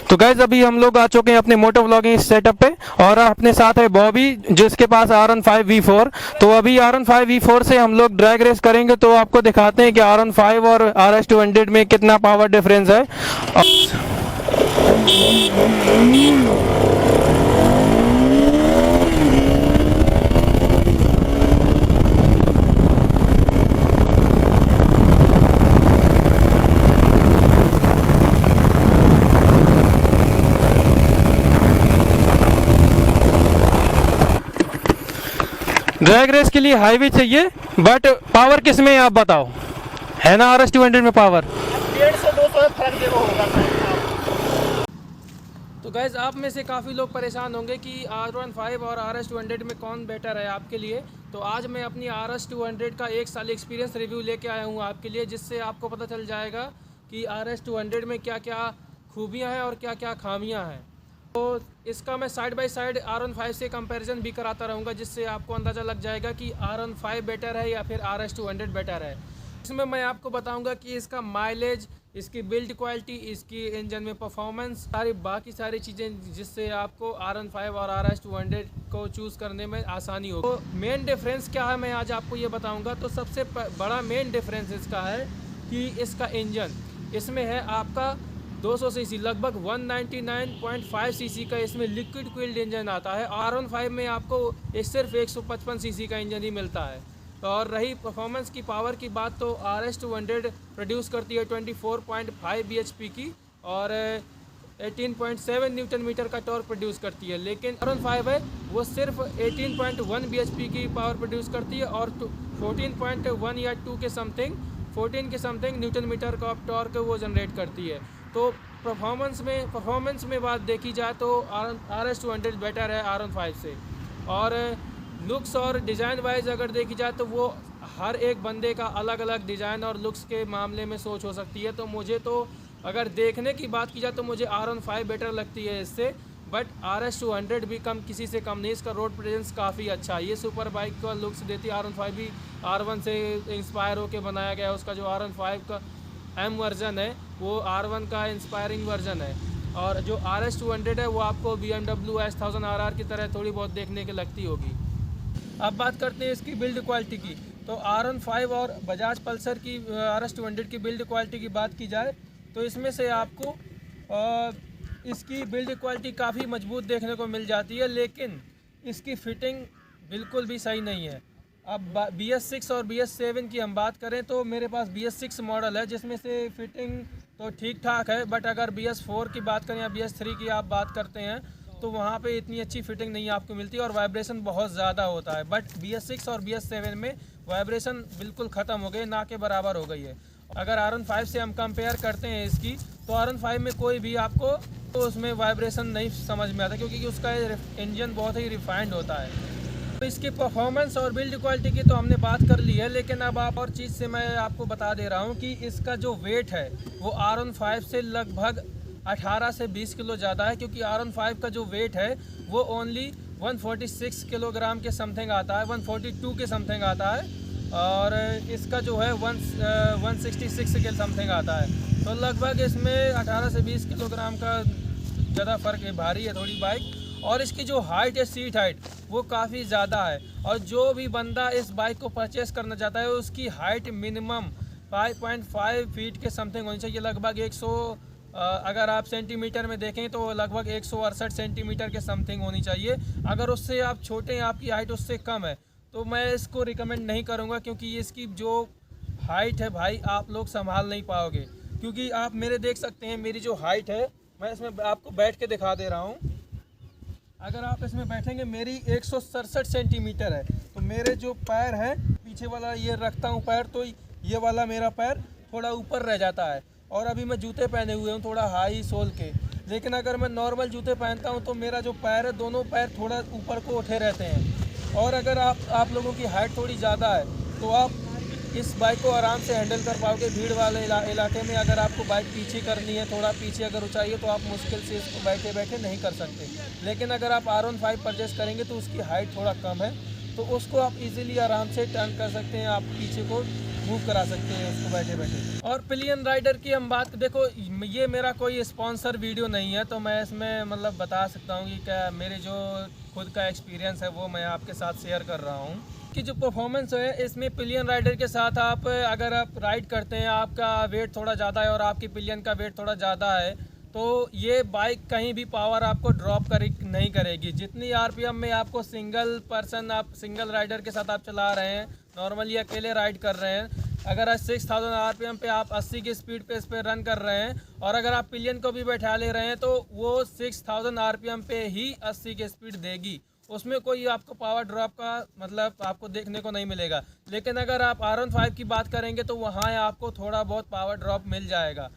तो गाइज अभी हम लोग आ चुके हैं अपने मोटो व्लॉगिंग सेटअप पे और अपने साथ है बॉबी जिसके पास R15 V4। तो अभी R15 V4 से हम लोग ड्रैग रेस करेंगे, तो आपको दिखाते हैं कि R15 और RS 200 में कितना पावर डिफरेंस है। ड्रैग रेस के लिए हाईवे चाहिए, बट पावर किस में है आप बताओ, है ना RS 200 में पावर 150 से 200 फर्क देखो होगा। तो गैस आप में से काफ़ी लोग परेशान होंगे कि R15 और RS 200 में कौन बेटर है आपके लिए। तो आज मैं अपनी RS 200 का 1 साल एक्सपीरियंस रिव्यू लेके आया हूँ आपके लिए, जिससे आपको पता चल जाएगा कि RS 200 में क्या क्या खूबियाँ हैं और क्या क्या खामियाँ हैं। तो इसका मैं साइड बाय साइड R15 से कंपैरिजन भी कराता रहूँगा, जिससे आपको अंदाज़ा लग जाएगा कि R15 बेटर है या फिर RS 200 बेटर है। इसमें मैं आपको बताऊंगा कि इसका माइलेज, इसकी बिल्ड क्वालिटी, इसकी इंजन में परफॉर्मेंस, बाकी सारी चीज़ें, जिससे आपको R15 और RS 200 को चूज़ करने में आसानी हो। तो मेन डिफरेंस क्या है मैं आज आपको ये बताऊंगा। तो सबसे बड़ा मेन डिफरेंस इसका है कि इसका इंजन, इसमें है आपका 200 सीसी, लगभग 199.5 सीसी का इसमें लिक्विड कूल्ड इंजन आता है। R15 में आपको सिर्फ 155 सीसी का इंजन ही मिलता है। और रही परफॉर्मेंस की, पावर की बात, तो RS 200 प्रोड्यूस करती है 24.5 bhp की और 18.7 न्यूटन मीटर का टॉर्क प्रोड्यूस करती है। लेकिन R15 है वो सिर्फ 18.1 bhp की पावर प्रोड्यूस करती है और 14.1 या 2 के समथिंग 14 के समथिंग न्यूटन मीटर का टॉर्क वो जनरेट करती है। तो परफॉर्मेंस में बात देखी जाए तो RS 200 बेटर है R15 से। और लुक्स और डिज़ाइन वाइज अगर देखी जाए तो वो हर एक बंदे का अलग अलग डिज़ाइन और लुक्स के मामले में सोच हो सकती है। तो मुझे तो अगर देखने की बात की जाए तो मुझे R15 बेटर लगती है इससे, बट RS 200 भी किसी से कम नहीं। इसका रोड प्रेजेंस काफ़ी अच्छा है, ये सुपर बाइक का लुक्स देती है। R15 भी R1 से इंस्पायर होकर बनाया गया है। उसका जो R15 का M वर्जन है वो R1 का इंस्पायरिंग वर्जन है, और जो RS 200 है वो आपको BMW S1000 RR की तरह थोड़ी बहुत देखने के लगती होगी। अब बात करते हैं इसकी बिल्ड क्वालिटी की। तो R15 और बजाज पल्सर की RS 200 की बिल्ड क्वालिटी की बात की जाए तो इसमें से आपको इसकी बिल्ड क्वालिटी काफ़ी मजबूत देखने को मिल जाती है, लेकिन इसकी फ़िटिंग बिल्कुल भी सही नहीं है। अब BS6 और BS7 की हम बात करें तो मेरे पास BS6 मॉडल है, जिसमें से फ़िटिंग तो ठीक ठाक है, बट अगर BS4 की बात करें या BS3 की आप बात करते हैं तो वहाँ पे इतनी अच्छी फिटिंग नहीं आपको मिलती और वाइब्रेशन बहुत ज़्यादा होता है। बट BS6 और BS7 में वाइब्रेशन बिल्कुल ख़त्म हो गई, ना के बराबर हो गई है। अगर R15 से हम कंपेयर करते हैं इसकी, तो R15 में कोई भी आपको तो उसमें वाइब्रेशन नहीं समझ में आता, क्योंकि उसका इंजन बहुत ही रिफाइंड होता है। तो इसकी परफॉर्मेंस और बिल्ड क्वालिटी की तो हमने बात कर ली है, लेकिन अब आप और चीज़ से मैं आपको बता दे रहा हूँ कि इसका जो वेट है वो R15 से लगभग 18 से 20 किलो ज़्यादा है, क्योंकि R15 का जो वेट है वो ओनली 146 किलोग्राम के समथिंग आता है, 142 के समथिंग आता है, और इसका जो है 166 के समथिंग आता है। तो लगभग इसमें 18 से 20 किलोग्राम का ज़्यादा फ़र्क है, भारी है थोड़ी बाइक। और इसकी जो हाइट है, सीट हाइट, वो काफ़ी ज़्यादा है। और जो भी बंदा इस बाइक को परचेस करना चाहता है उसकी हाइट मिनिमम 5.5 फीट के समथिंग होनी चाहिए। लगभग 100 अगर आप सेंटीमीटर में देखें तो लगभग 168 सेंटीमीटर के समथिंग होनी चाहिए। अगर उससे आप छोटे हैं, आपकी हाइट उससे कम है, तो मैं इसको रिकमेंड नहीं करूँगा, क्योंकि इसकी जो हाइट है भाई आप लोग संभाल नहीं पाओगे। क्योंकि आप मेरे देख सकते हैं मेरी जो हाइट है, मैं इसमें आपको बैठ के दिखा दे रहा हूँ। अगर आप इसमें बैठेंगे, मेरी 167 सेंटीमीटर है। तो मेरे जो पैर हैं, पीछे वाला ये रखता हूँ पैर, तो ये वाला मेरा पैर थोड़ा ऊपर रह जाता है। और अभी मैं जूते पहने हुए हूँ थोड़ा हाई सोल के, लेकिन अगर मैं नॉर्मल जूते पहनता हूँ तो मेरा जो पैर है, दोनों पैर थोड़ा ऊपर को उठे रहते हैं। और अगर आप लोगों की हाइट थोड़ी ज़्यादा है तो आप इस बाइक को आराम से हैंडल कर पाओगे। भीड़ वाले इलाके में अगर आपको बाइक पीछे करनी है, थोड़ा पीछे अगर ऊंचाई है, तो आप मुश्किल से इसको बैठे बैठे नहीं कर सकते। लेकिन अगर आप R15 परचेस करेंगे तो उसकी हाइट थोड़ा कम है, तो उसको आप इजीली आराम से टर्न कर सकते हैं। आप पीछे को मूव करा सकते हैं उसको बैठे बैठे। और पिलियन राइडर की हम बात, देखो ये मेरा कोई स्पॉन्सर वीडियो नहीं है, तो मैं इसमें मतलब बता सकता हूँ कि क्या मेरे जो खुद का एक्सपीरियंस है वो मैं आपके साथ शेयर कर रहा हूँ कि जो परफॉर्मेंस है इसमें पिलियन राइडर के साथ आप अगर आप राइड करते हैं, आपका वेट थोड़ा ज़्यादा है और आपकी पिलियन का वेट थोड़ा ज़्यादा है, तो ये बाइक कहीं भी पावर आपको ड्रॉप नहीं करेगी। जितनी आरपीएम में आपको सिंगल पर्सन, आप सिंगल राइडर के साथ आप चला रहे हैं, नॉर्मली अकेले राइड कर रहे हैं, अगर 6000 आरपीएम पे आप 80 की स्पीड पे इस पर रन कर रहे हैं और अगर आप पिलियन को भी बैठा ले रहे हैं तो वो 6000 आरपीएम पे ही 80 की स्पीड देगी। उसमें कोई आपको पावर ड्रॉप का मतलब आपको देखने को नहीं मिलेगा। लेकिन अगर आप R15 की बात करेंगे तो वहाँ आपको थोड़ा बहुत पावर ड्रॉप मिल जाएगा।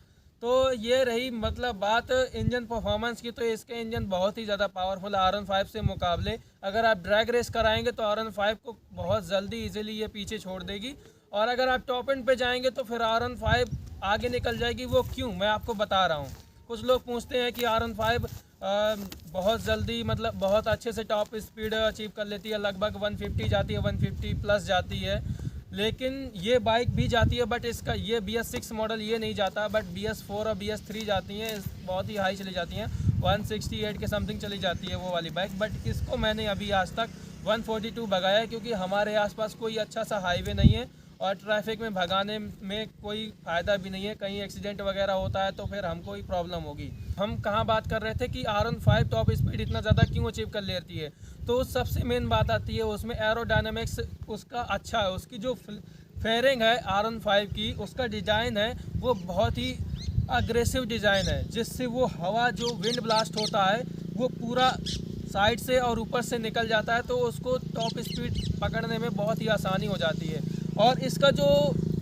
तो ये रही मतलब बात इंजन परफॉर्मेंस की, तो इसके इंजन बहुत ही ज़्यादा पावरफुल है R15 से मुकाबले। अगर आप ड्रैग रेस कराएंगे तो R15 को बहुत जल्दी इजीली ये पीछे छोड़ देगी, और अगर आप टॉप एंड पे जाएंगे तो फिर R15 आगे निकल जाएगी। वो क्यों, मैं आपको बता रहा हूँ। कुछ लोग पूछते हैं कि R15 बहुत जल्दी मतलब बहुत अच्छे से टॉप स्पीड अचीव कर लेती है, लगभग 150 जाती है, 150 प्लस जाती है, लेकिन ये बाइक भी जाती है, बट इसका ये BS6 मॉडल ये नहीं जाता, बट BS4 और BS3 जाती हैं, बहुत ही हाई चली जाती हैं, 168 के समथिंग चली जाती है वो वाली बाइक। बट इसको मैंने अभी आज तक 142 भगाया है, क्योंकि हमारे आसपास कोई अच्छा सा हाईवे नहीं है और ट्रैफिक में भगाने में कोई फ़ायदा भी नहीं है। कहीं एक्सीडेंट वगैरह होता है तो फिर हमको ही प्रॉब्लम होगी। हम कहाँ बात कर रहे थे कि R15 टॉप स्पीड इतना ज़्यादा क्यों अचीव कर लेती है, तो सबसे मेन बात आती है उसमें एरोडायनामिक्स उसका अच्छा है। उसकी जो फेयरिंग है R15 की, उसका डिज़ाइन है वो बहुत ही अग्रेसिव डिज़ाइन है, जिससे वो हवा जो विंड ब्लास्ट होता है वो पूरा साइड से और ऊपर से निकल जाता है, तो उसको टॉप स्पीड पकड़ने में बहुत ही आसानी हो जाती है। और इसका जो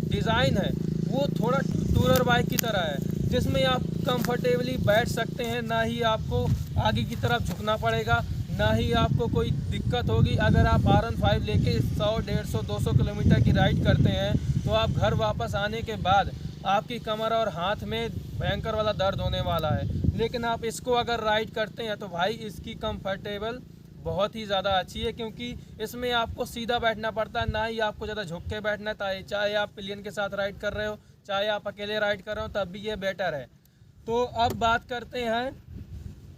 डिज़ाइन है वो थोड़ा टूरर बाइक की तरह है, जिसमें आप कंफर्टेबली बैठ सकते हैं, ना ही आपको आगे की तरफ झुकना पड़ेगा, ना ही आपको कोई दिक्कत होगी। अगर आप R15 लेके 100, 150, 200 किलोमीटर की राइड करते हैं तो आप घर वापस आने के बाद आपकी कमर और हाथ में भयंकर वाला दर्द होने वाला है। लेकिन आप इसको अगर राइड करते हैं तो भाई इसकी कंफर्टेबल बहुत ही ज़्यादा अच्छी है, क्योंकि इसमें आपको सीधा बैठना पड़ता है, ना ही आपको ज़्यादा झुक के बैठना है। चाहे आप पिलियन के साथ राइड कर रहे हो, चाहे आप अकेले राइड कर रहे हो, तब भी ये बेटर है। तो अब बात करते हैं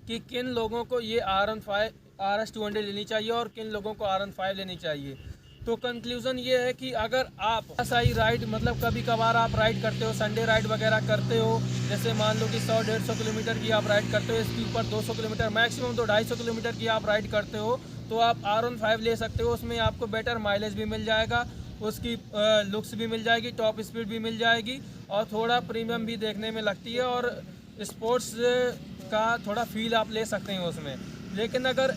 कि किन लोगों को ये RS200 लेनी चाहिए और किन लोगों को R15 लेनी चाहिए। तो कंक्लूज़न ये है कि अगर आप ऐसा ही राइड मतलब कभी कभार आप राइड करते हो, संडे राइड वगैरह करते हो, जैसे मान लो कि 100-150 किलोमीटर की आप राइड करते हो, इसके ऊपर 200 किलोमीटर मैक्सिमम तो 250 किलोमीटर की आप राइड करते हो, तो आप R15 ले सकते हो। उसमें आपको बेटर माइलेज भी मिल जाएगा, उसकी लुक्स भी मिल जाएगी, टॉप स्पीड भी मिल जाएगी और थोड़ा प्रीमियम भी देखने में लगती है और स्पोर्ट्स का थोड़ा फील आप ले सकते हैं उसमें। लेकिन अगर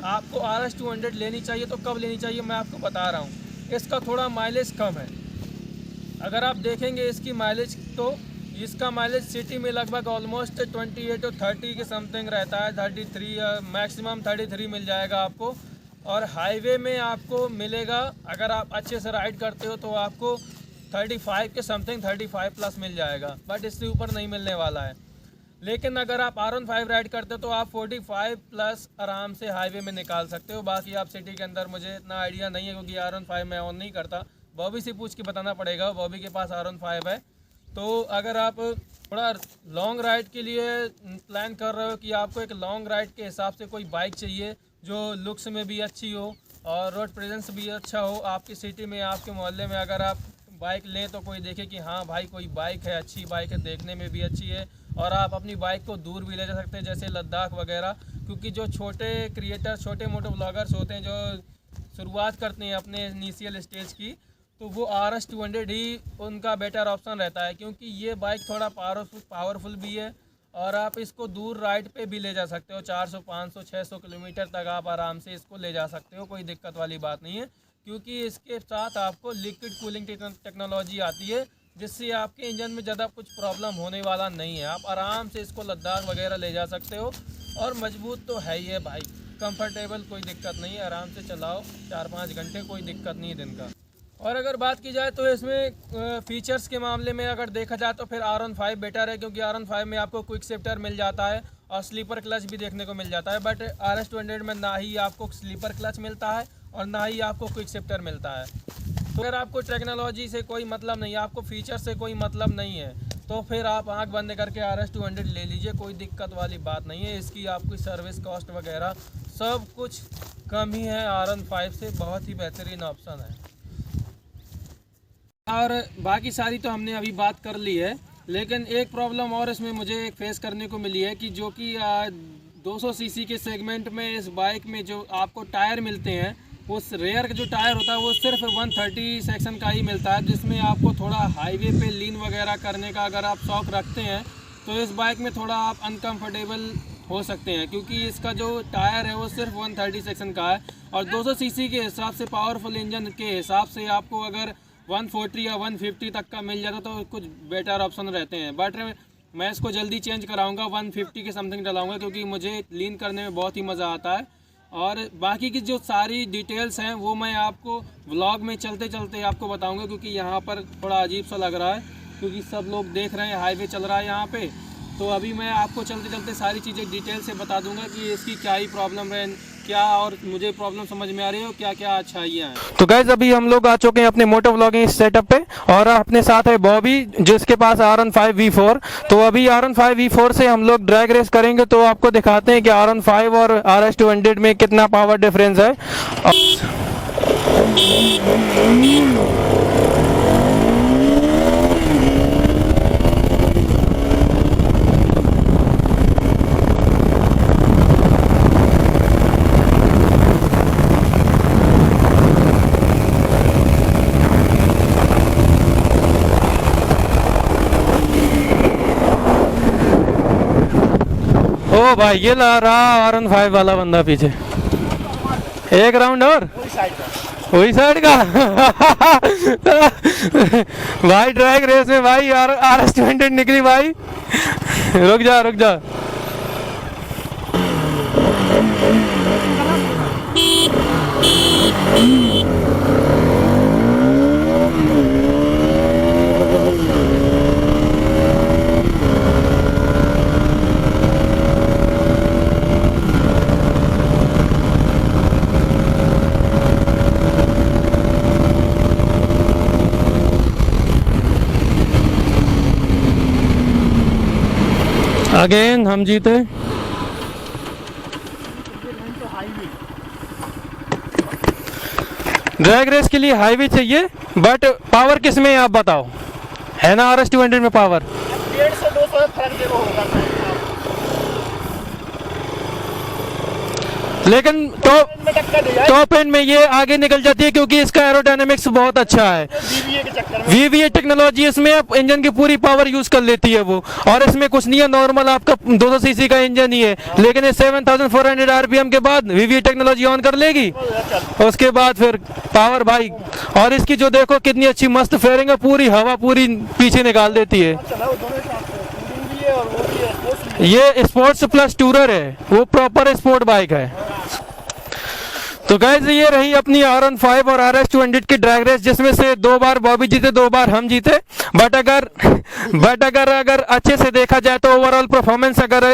आपको RS200 लेनी चाहिए तो कब लेनी चाहिए, मैं आपको बता रहा हूँ। इसका थोड़ा माइलेज कम है। अगर आप देखेंगे इसकी माइलेज, तो इसका माइलेज सिटी में लगभग ऑलमोस्ट 28 और 30 के समथिंग रहता है, 33 मैक्सिमम 33 मिल जाएगा आपको। और हाईवे में आपको मिलेगा, अगर आप अच्छे से राइड करते हो तो आपको 35 के समथिंग, 35 प्लस मिल जाएगा, बट इससे ऊपर नहीं मिलने वाला है। लेकिन अगर आप R15 राइड करते हो तो आप 45 प्लस आराम से हाईवे में निकाल सकते हो। बाकी आप सिटी के अंदर, मुझे इतना आइडिया नहीं है क्योंकि R15 मैं ऑन नहीं करता, बॉबी से पूछ के बताना पड़ेगा, बॉबी के पास R15 है। तो अगर आप थोड़ा लॉन्ग राइड के लिए प्लान कर रहे हो कि आपको एक लॉन्ग राइड के हिसाब से कोई बाइक चाहिए जो लुक्स में भी अच्छी हो और रोड प्रेजेंस भी अच्छा हो, आपकी सिटी में, आपके मोहल्ले में अगर आप बाइक लें तो कोई देखे कि हाँ भाई कोई बाइक है, अच्छी बाइक है, देखने में भी अच्छी है और आप अपनी बाइक को दूर भी ले जा सकते हैं, जैसे लद्दाख वगैरह। क्योंकि जो छोटे क्रिएटर, छोटे मोटे ब्लॉगर्स होते हैं जो शुरुआत करते हैं अपने इनिशियल स्टेज की, तो वो RS200 ही उनका बेटर ऑप्शन रहता है, क्योंकि ये बाइक थोड़ा पावरफुल भी है और आप इसको दूर राइड पे भी ले जा सकते हो। 400, 500, 600 किलोमीटर तक आप आराम से इसको ले जा सकते हो, कोई दिक्कत वाली बात नहीं है। क्योंकि इसके साथ आपको लिक्विड कूलिंग टेक्नोलॉजी आती है, जिससे आपके इंजन में ज़्यादा कुछ प्रॉब्लम होने वाला नहीं है। आप आराम से इसको लद्दाख वगैरह ले जा सकते हो और मजबूत तो है ही है भाई, कंफर्टेबल, कोई दिक्कत नहीं है, आराम से चलाओ 4-5 घंटे, कोई दिक्कत नहीं है दिन का। और अगर बात की जाए तो इसमें फ़ीचर्स के मामले में अगर देखा जाए तो फिर R15 बेटर है, क्योंकि R15 में आपको क्विक शिफ्टर मिल जाता है और स्लीपर क्लच भी देखने को मिल जाता है। बट RS200 में ना ही आपको स्लीपर क्लच मिलता है और ना ही आपको क्विक शिफ्टर मिलता है। तो अगर आपको टेक्नोलॉजी से कोई मतलब नहीं है, आपको फीचर से कोई मतलब नहीं है, तो फिर आप आंख बंद करके RS 200 ले लीजिए, कोई दिक्कत वाली बात नहीं है। इसकी आपकी सर्विस कॉस्ट वगैरह सब कुछ कम ही है R15 से, बहुत ही बेहतरीन ऑप्शन है। और बाकी सारी तो हमने अभी बात कर ली है, लेकिन एक प्रॉब्लम और इसमें मुझे फेस करने को मिली है कि जो कि 200 सीसी के सेगमेंट में इस बाइक में जो आपको टायर मिलते हैं, उस रेयर का जो टायर होता है वो सिर्फ 130 सेक्शन का ही मिलता है, जिसमें आपको थोड़ा हाईवे पे लीन वगैरह करने का अगर आप शौक़ रखते हैं तो इस बाइक में थोड़ा आप अनकंफर्टेबल हो सकते हैं, क्योंकि इसका जो टायर है वो सिर्फ 130 सेक्शन का है। और 200 सीसी के हिसाब से, पावरफुल इंजन के हिसाब से आपको अगर 140 या 150 तक का मिल जाता तो कुछ बेटर ऑप्शन रहते हैं। बट मैं इसको जल्दी चेंज कराऊंगा, 150 के समथिंग डलाऊंगा, क्योंकि मुझे लीन करने में बहुत ही मज़ा आता है। और बाकी की जो सारी डिटेल्स हैं वो मैं आपको व्लॉग में चलते चलते आपको बताऊंगा, क्योंकि यहाँ पर थोड़ा अजीब सा लग रहा है, क्योंकि सब लोग देख रहे हैं, हाईवे चल रहा है यहाँ पे। तो अभी मैं आपको चलते चलते सारी चीज़ें डिटेल से बता दूंगा कि इसकी क्या ही प्रॉब्लम है, क्या और मुझे प्रॉब्लम समझ में आ रही है और क्या क्या अच्छाइयाँ हैं। तो गाइस अभी हम लोग आ चुके हैं अपने मोटो व्लॉगिंग सेटअप पे, और अपने साथ है बॉबी जिसके पास R15 V4। तो अभी R15 V4 से हम लोग ड्रैग रेस करेंगे, तो आपको दिखाते हैं कि R15 और RS 200 में कितना पावर डिफरेंस है। ओ भाई ये ला रहा R15 वाला बंदा पीछे। एक राउंड और वही साइड का भाई ड्रैग रेस में भाई RS 200 निकली भाई। रुक जा रुक जा। अगेन हम जीते। ड्रैग रेस के लिए हाईवे चाहिए, बट पावर किस में आप बताओ, है ना RS 200 में पावर 150-200 फर्क देखो होगा, लेकिन टॉप एंड में ये आगे निकल जाती है, क्योंकि इसका एरोडायनेमिक्स बहुत अच्छा है। VVA टेक्नोलॉजी इसमें आप इंजन की पूरी पावर यूज कर लेती है वो, और इसमें कुछ नहीं है, नॉर्मल आपका 200 सीसी का इंजन ही है, लेकिन ये 7400 RPM के बाद VVA टेक्नोलॉजी ऑन कर लेगी, उसके बाद फिर पावर भाई। और इसकी जो देखो कितनी अच्छी मस्त फेयरिंग है, पूरी हवा पूरी पीछे निकाल देती है। ये स्पोर्ट्स प्लस टूरर है, वो प्रॉपर स्पोर्ट बाइक है। तो गाइस ये रही अपनी R15 और RS 200 की ड्रैग रेस, जिसमें से 2 बार बॉबी जीते, 2 बार हम जीते। बट अगर अच्छे से देखा जाए तो ओवरऑल परफॉर्मेंस अगर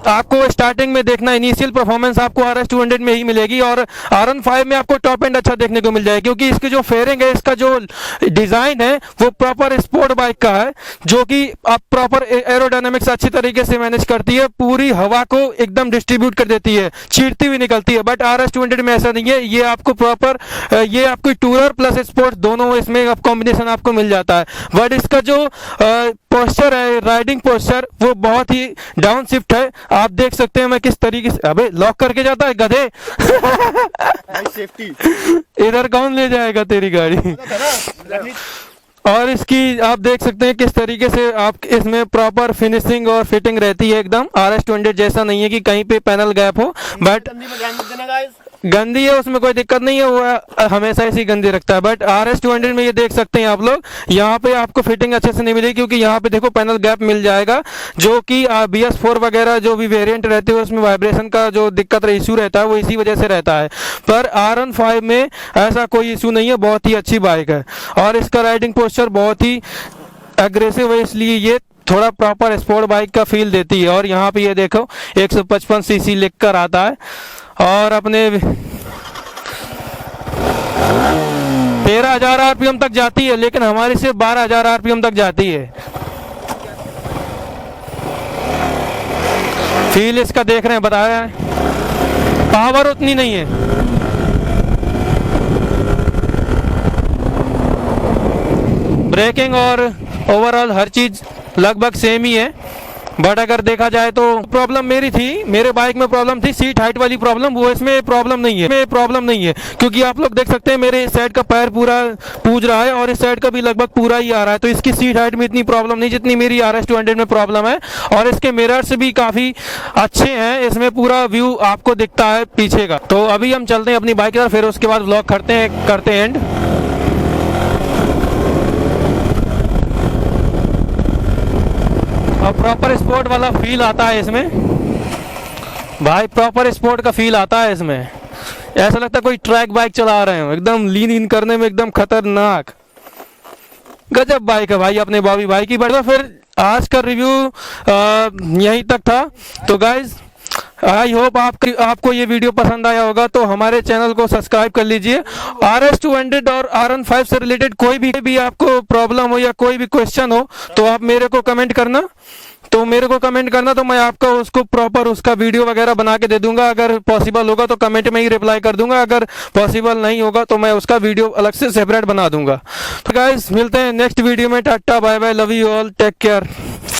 आपको स्टार्टिंग में देखना, इनिशियल परफॉर्मेंस आपको RS 200 में ही मिलेगी, और R15 में आपको टॉप एंड अच्छा देखने को मिल जाएगा, क्योंकि इसकी जो फेयरिंग है, इसका जो डिजाइन है वो प्रॉपर स्पोर्ट बाइक का है, जो कि आप प्रॉपर एरोडायनेमिक्स अच्छी तरीके से मैनेज करती है, पूरी हवा को एकदम डिस्ट्रीब्यूट कर देती है, चीरती हुई निकलती है। बट RS 200 में ऐसा नहीं है, ये आपको प्रॉपर ये आपको टूरर प्लस स्पोर्ट दोनों इसमें अब कॉम्बिनेशन आपको मिल जाता है। बट इसका जो पोस्चर है, राइडिंग पोस्चर, वो बहुत ही डाउन शिफ्ट है। आप देख सकते हैं मैं किस तरीके से, अबे लॉक करके जाता है गधे सेफ्टी इधर कौन ले जाएगा तेरी गाड़ी। और इसकी आप देख सकते हैं किस तरीके से आप इसमें प्रॉपर फिनिशिंग और फिटिंग रहती है एकदम। RS 200 जैसा नहीं है कि कहीं पे पैनल गैप हो, बट गंदी है, उसमें कोई दिक्कत नहीं है, वो हमेशा ऐसी गंदी रखता है। बट RS 200 में ये देख सकते हैं आप लोग, यहाँ पे आपको फिटिंग अच्छे से नहीं मिलेगी, क्योंकि यहाँ पे देखो पैनल गैप मिल जाएगा, जो कि BS4 वगैरह जो भी वेरिएंट रहते हैं उसमें वाइब्रेशन का जो दिक्कत इशू रहता है वो इसी वजह से रहता है। पर R15 में ऐसा कोई इशू नहीं है, बहुत ही अच्छी बाइक है, और इसका राइडिंग पोस्चर बहुत ही एग्रेसिव है, इसलिए ये थोड़ा प्रॉपर स्पोर्ट बाइक का फील देती है। और यहाँ पे ये देखो 155 सीसी लिख कर आता है, और अपने 13,000 आरपीएम तक जाती है, लेकिन हमारी सिर्फ 12,000 आरपीएम तक जाती है। फील इसका देख रहे हैं, बताया है, पावर उतनी नहीं है। ब्रेकिंग और ओवरऑल हर चीज लगभग सेम ही है, बट अगर देखा जाए तो प्रॉब्लम मेरी थी, मेरे बाइक में प्रॉब्लम थी सीट हाइट वाली प्रॉब्लम, वो इसमें प्रॉब्लम नहीं है, क्योंकि आप लोग देख सकते हैं मेरे इस साइड का पैर पूरा पूज रहा है और इस साइड का भी लगभग पूरा ही आ रहा है, तो इसकी सीट हाइट में इतनी प्रॉब्लम नहीं जितनी मेरी RS 200 में प्रॉब्लम है। और इसके मिरर्स भी काफ़ी अच्छे हैं, इसमें पूरा व्यू आपको दिखता है पीछे का। तो अभी हम चलते हैं अपनी बाइक की तरफ, फिर उसके बाद व्लॉग करते हैं एंड। और प्रॉपर स्पोर्ट वाला फील आता है इसमें भाई, प्रॉपर स्पोर्ट का फील आता है इसमें, ऐसा लगता है कोई ट्रैक बाइक चला रहे हो, एकदम लीन इन करने में एकदम खतरनाक, गजब बाइक है भाई अपने बॉबी भाई की। बढ़िया, फिर आज का रिव्यू यहीं तक था। तो गाइज आई होप आपको ये वीडियो पसंद आया होगा, तो हमारे चैनल को सब्सक्राइब कर लीजिए। RS 200 और R15 से रिलेटेड कोई भी आपको प्रॉब्लम हो या कोई भी क्वेश्चन हो तो आप मेरे को कमेंट करना, तो मैं आपका उसको प्रॉपर उसका वीडियो वगैरह बना के दे दूंगा। अगर पॉसिबल होगा तो कमेंट में ही रिप्लाई कर दूंगा, अगर पॉसिबल नहीं होगा तो मैं उसका वीडियो अलग से सेपरेट बना दूंगा। तो गाइस मिलते हैं नेक्स्ट वीडियो में, tata bye bye, love you all, take care.